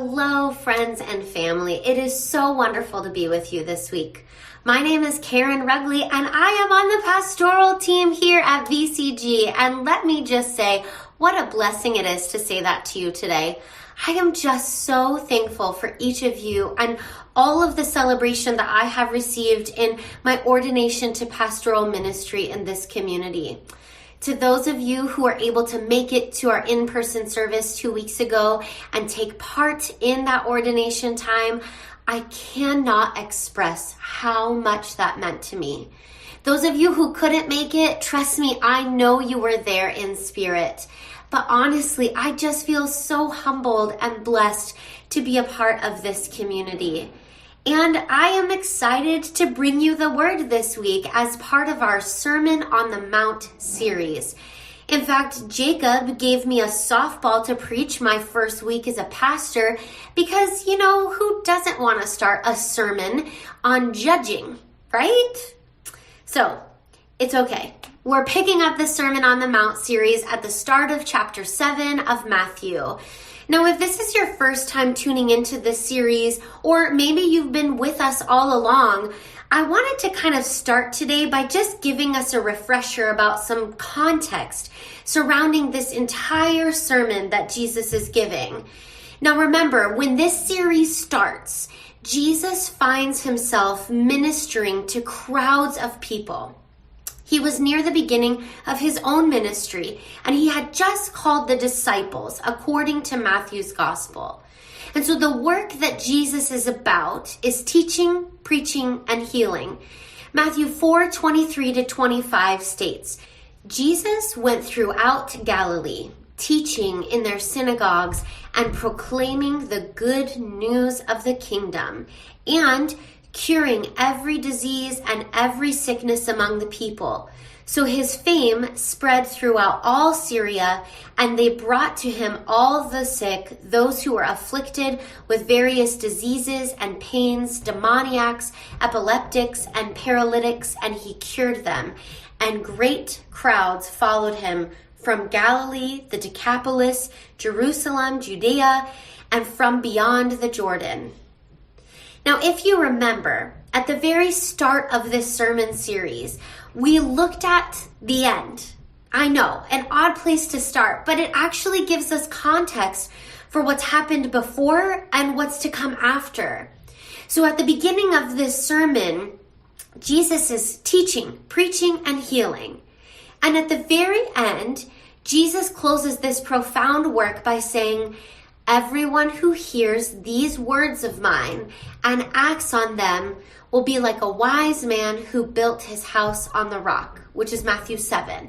Hello, friends and family. It is so wonderful to be with you this week. My name is Karen Rugley, and I am on the pastoral team here at VCG. And let me just say, what a blessing it is to say that to you today. I am just so thankful for each of you and all of the celebration that I have received in my ordination to pastoral ministry in this community. To those of you who are able to make it to our in-person service 2 weeks ago and take part in that ordination time, I cannot express how much that meant to me. Those of you who couldn't make it, trust me, I know you were there in spirit. But honestly, I just feel so humbled and blessed to be a part of this community. And I am excited to bring you the word this week as part of our Sermon on the Mount series. In fact, Jacob gave me a softball to preach my first week as a pastor because, who doesn't want to start a sermon on judging, right? So, it's okay. We're picking up the Sermon on the Mount series at the start of chapter 7 of Matthew. Now, if this is your first time tuning into this series, or maybe you've been with us all along, I wanted to kind of start today by just giving us a refresher about some context surrounding this entire sermon that Jesus is giving. Now, remember, when this series starts, Jesus finds himself ministering to crowds of people. He was near the beginning of his own ministry, and he had just called the disciples according to Matthew's gospel. And so the work that Jesus is about is teaching, preaching, and healing. Matthew 4:23-25 states, Jesus went throughout Galilee, teaching in their synagogues and proclaiming the good news of the kingdom, and curing every disease and every sickness among the people. So his fame spread throughout all Syria, and they brought to him all the sick, those who were afflicted with various diseases and pains, demoniacs, epileptics, and paralytics, and he cured them. And great crowds followed him from Galilee, the Decapolis, Jerusalem, Judea, and from beyond the Jordan. Now, if you remember, at the very start of this sermon series, we looked at the end. I know, an odd place to start, but it actually gives us context for what's happened before and what's to come after. So at the beginning of this sermon, Jesus is teaching, preaching, and healing. And at the very end, Jesus closes this profound work by saying, everyone who hears these words of mine and acts on them will be like a wise man who built his house on the rock, which is Matthew 7.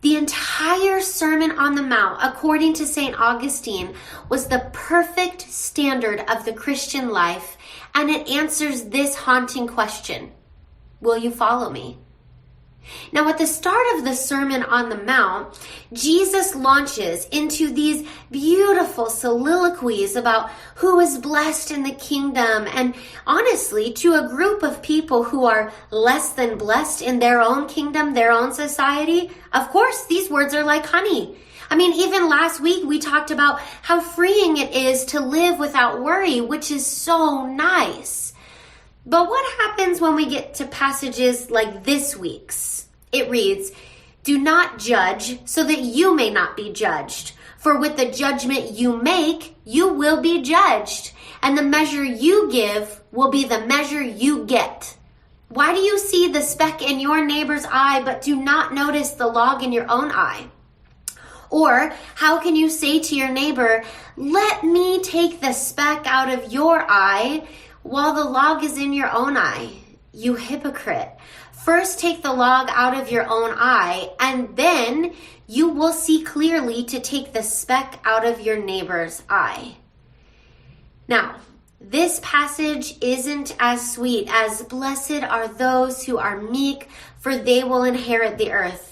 The entire Sermon on the Mount, according to St. Augustine, was the perfect standard of the Christian life, and it answers this haunting question: will you follow me? Now, at the start of the Sermon on the Mount, Jesus launches into these beautiful soliloquies about who is blessed in the kingdom, and honestly, to a group of people who are less than blessed in their own kingdom, their own society. Of course, these words are like honey. I mean, even last week we talked about how freeing it is to live without worry, which is so nice. But what happens when we get to passages like this week's? It reads, do not judge so that you may not be judged. For with the judgment you make, you will be judged. And the measure you give will be the measure you get. Why do you see the speck in your neighbor's eye, but do not notice the log in your own eye? Or how can you say to your neighbor, let me take the speck out of your eye, while the log is in your own eye? You hypocrite. First take the log out of your own eye, and then you will see clearly to take the speck out of your neighbor's eye. Now, this passage isn't as sweet as blessed are those who are meek, for they will inherit the earth.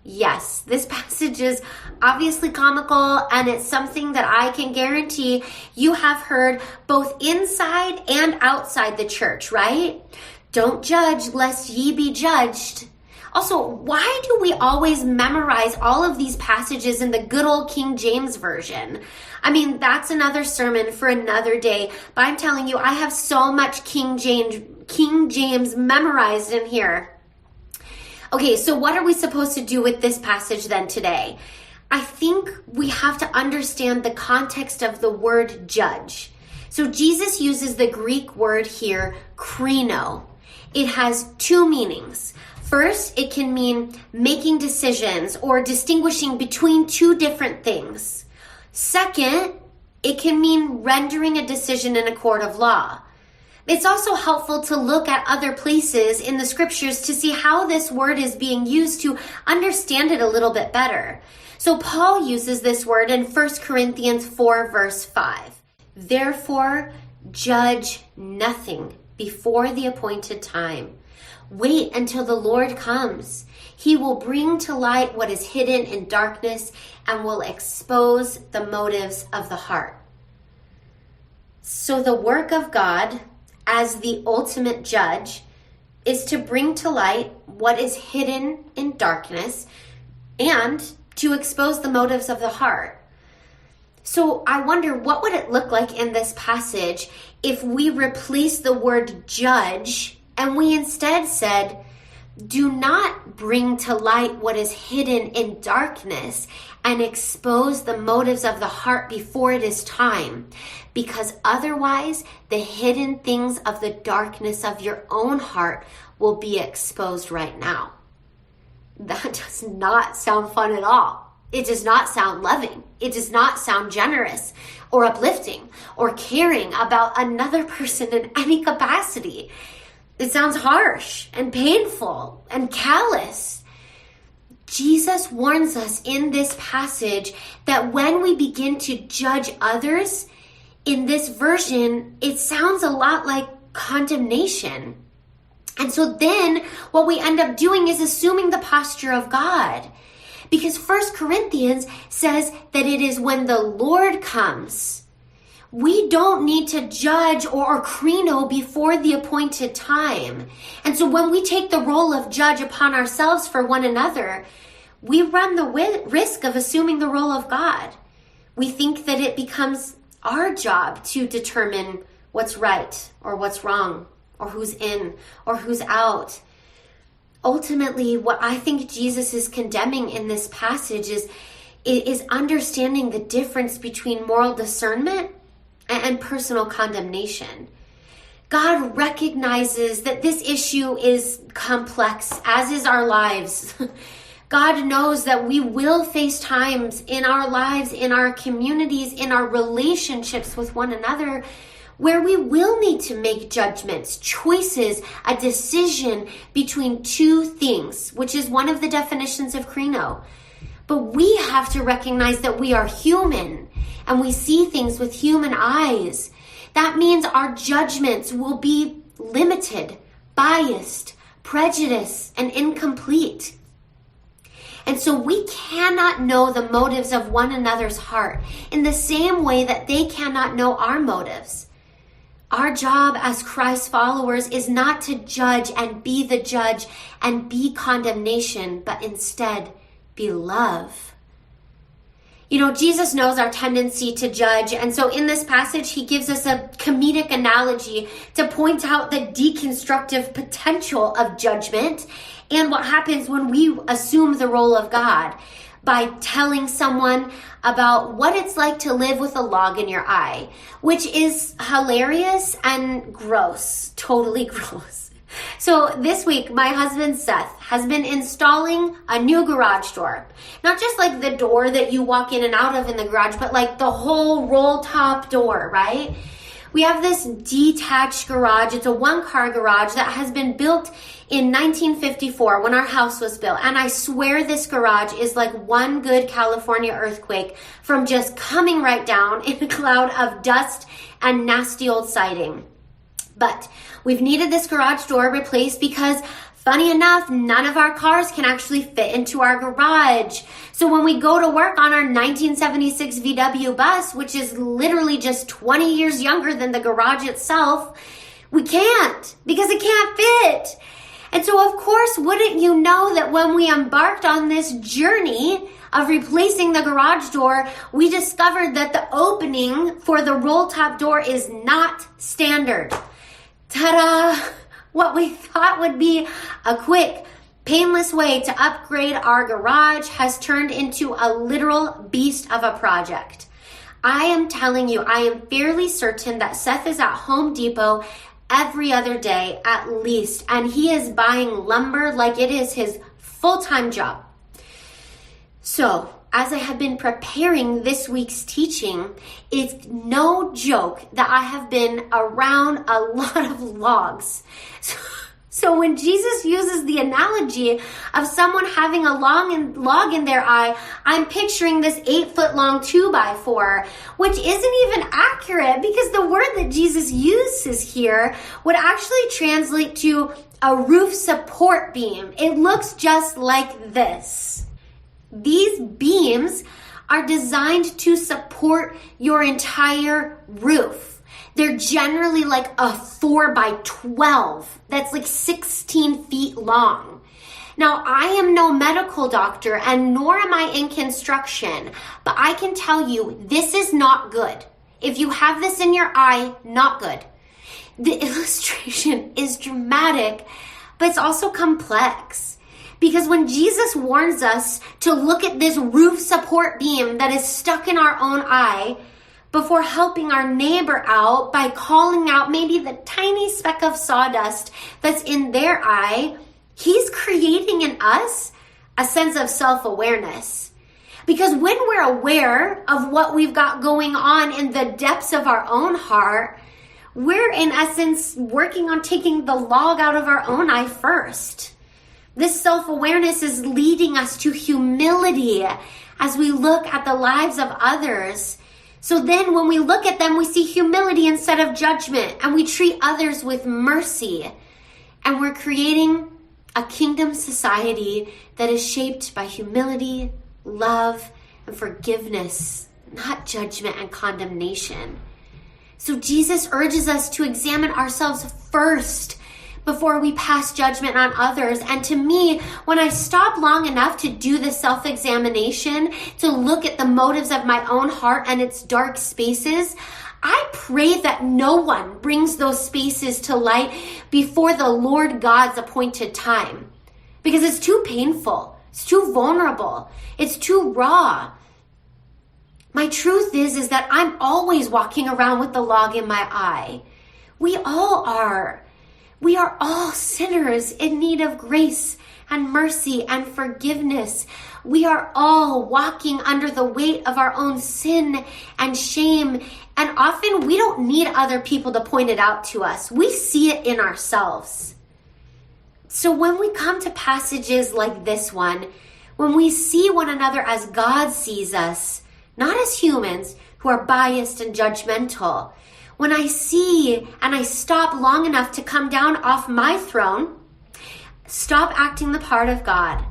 Yes, this passage is obviously comical, and it's something that I can guarantee you have heard both inside and outside the church, right? Don't judge lest ye be judged. Also, why do we always memorize all of these passages in the good old King James Version? I mean, that's another sermon for another day, but I'm telling you, I have so much King James memorized in here. Okay, so what are we supposed to do with this passage then today? I think we have to understand the context of the word judge. So Jesus uses the Greek word here, krino. It has two meanings. First, it can mean making decisions or distinguishing between two different things. Second, it can mean rendering a decision in a court of law. It's also helpful to look at other places in the scriptures to see how this word is being used to understand it a little bit better. So Paul uses this word in 1 Corinthians 4 verse 5. Therefore, judge nothing before the appointed time. Wait until the Lord comes. He will bring to light what is hidden in darkness and will expose the motives of the heart. So the work of God as the ultimate judge is to bring to light what is hidden in darkness and to expose the motives of the heart. So I wonder, what would it look like in this passage if we replace the word judge and we instead said, do not bring to light what is hidden in darkness and expose the motives of the heart before it is time, because otherwise the hidden things of the darkness of your own heart will be exposed right now. That does not sound fun at all. It does not sound loving. It does not sound generous or uplifting or caring about another person in any capacity. It sounds harsh and painful and callous. Jesus warns us in this passage that when we begin to judge others, in this version, it sounds a lot like condemnation. And so then what we end up doing is assuming the posture of God. Because 1 Corinthians says that it is when the Lord comes. We don't need to judge or krino before the appointed time. And so when we take the role of judge upon ourselves for one another, we run the risk of assuming the role of God. We think that it becomes our job to determine what's right or what's wrong or who's in or who's out. Ultimately, what I think Jesus is condemning in this passage is understanding the difference between moral discernment and personal condemnation. God recognizes that this issue is complex, as is our lives. God knows that we will face times in our lives, in our communities, in our relationships with one another, where we will need to make judgments, choices, a decision between two things, which is one of the definitions of krino. But we have to recognize that we are human and we see things with human eyes. That means our judgments will be limited, biased, prejudiced, and incomplete. And so we cannot know the motives of one another's heart in the same way that they cannot know our motives. Our job as Christ followers is not to judge and be the judge and be condemnation, but instead be love. You know, Jesus knows our tendency to judge, and so in this passage, he gives us a comedic analogy to point out the deconstructive potential of judgment and what happens when we assume the role of God by telling someone about what it's like to live with a log in your eye, which is hilarious and gross, totally gross. So this week, my husband Seth has been installing a new garage door. Not just like the door that you walk in and out of in the garage, but like the whole roll top door, right? We have this detached garage. It's a one-car garage that has been built in 1954 when our house was built. And I swear this garage is like one good California earthquake from just coming right down in a cloud of dust and nasty old siding. But we've needed this garage door replaced because, funny enough, none of our cars can actually fit into our garage. So when we go to work on our 1976 VW bus, which is literally just 20 years younger than the garage itself, we can't because it can't fit. And so, of course, wouldn't you know that when we embarked on this journey of replacing the garage door, we discovered that the opening for the roll top door is not standard. Ta-da! What we thought would be a quick, painless way to upgrade our garage has turned into a literal beast of a project. I am telling you, I am fairly certain that Seth is at Home Depot every other day at least, and he is buying lumber like it is his full-time job. So, as I have been preparing this week's teaching, it's no joke that I have been around a lot of logs. So when Jesus uses the analogy of someone having a log in their eye, I'm picturing this 8-foot long 2x4, which isn't even accurate because the word that Jesus uses here would actually translate to a roof support beam. It looks just like this. These beams are designed to support your entire roof. They're generally like a 4x12 that's like 16 feet long. Now, I am no medical doctor and nor am I in construction, but I can tell you this is not good. If you have this in your eye, not good. The illustration is dramatic, but it's also complex. Because when Jesus warns us to look at this roof support beam that is stuck in our own eye, before helping our neighbor out by calling out maybe the tiny speck of sawdust that's in their eye, he's creating in us a sense of self-awareness. Because when we're aware of what we've got going on in the depths of our own heart, we're in essence working on taking the log out of our own eye first. This self-awareness is leading us to humility as we look at the lives of others. So then when we look at them, we see humility instead of judgment, and we treat others with mercy. And we're creating a kingdom society that is shaped by humility, love, and forgiveness, not judgment and condemnation. So Jesus urges us to examine ourselves first before we pass judgment on others. And to me, when I stop long enough to do the self-examination, to look at the motives of my own heart and its dark spaces, I pray that no one brings those spaces to light before the Lord God's appointed time. Because it's too painful, it's too vulnerable, it's too raw. My truth is that I'm always walking around with the log in my eye. We all are. We are all sinners in need of grace and mercy and forgiveness. We are all walking under the weight of our own sin and shame. And often we don't need other people to point it out to us. We see it in ourselves. So when we come to passages like this one, when we see one another as God sees us, not as humans who are biased and judgmental, when I see and I stop long enough to come down off my throne, stop acting the part of God,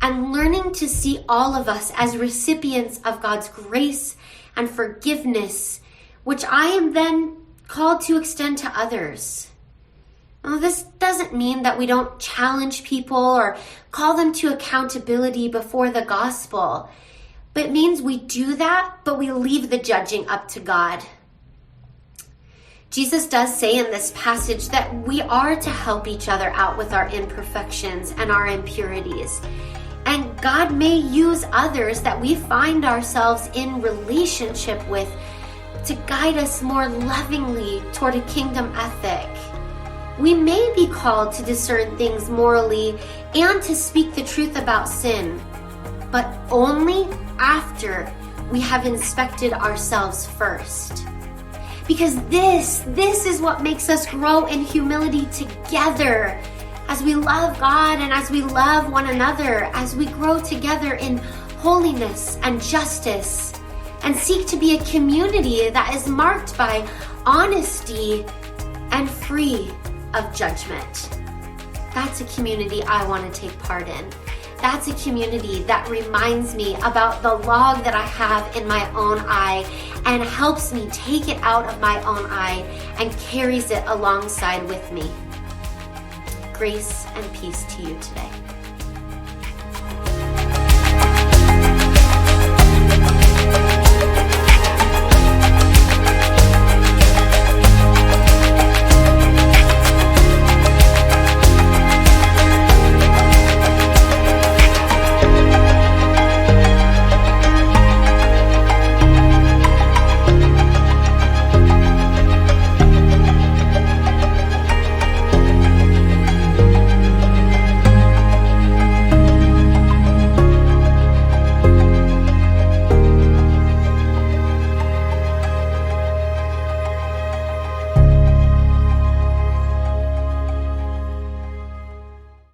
and learning to see all of us as recipients of God's grace and forgiveness, which I am then called to extend to others. Now, this doesn't mean that we don't challenge people or call them to accountability before the gospel, but it means we do that, but we leave the judging up to God. Jesus does say in this passage that we are to help each other out with our imperfections and our impurities. And God may use others that we find ourselves in relationship with to guide us more lovingly toward a kingdom ethic. We may be called to discern things morally and to speak the truth about sin, but only after we have inspected ourselves first. Because this is what makes us grow in humility together as we love God and as we love one another, as we grow together in holiness and justice and seek to be a community that is marked by honesty and free of judgment. That's a community I want to take part in. That's a community that reminds me about the log that I have in my own eye and helps me take it out of my own eye and carries it alongside with me. Grace and peace to you today.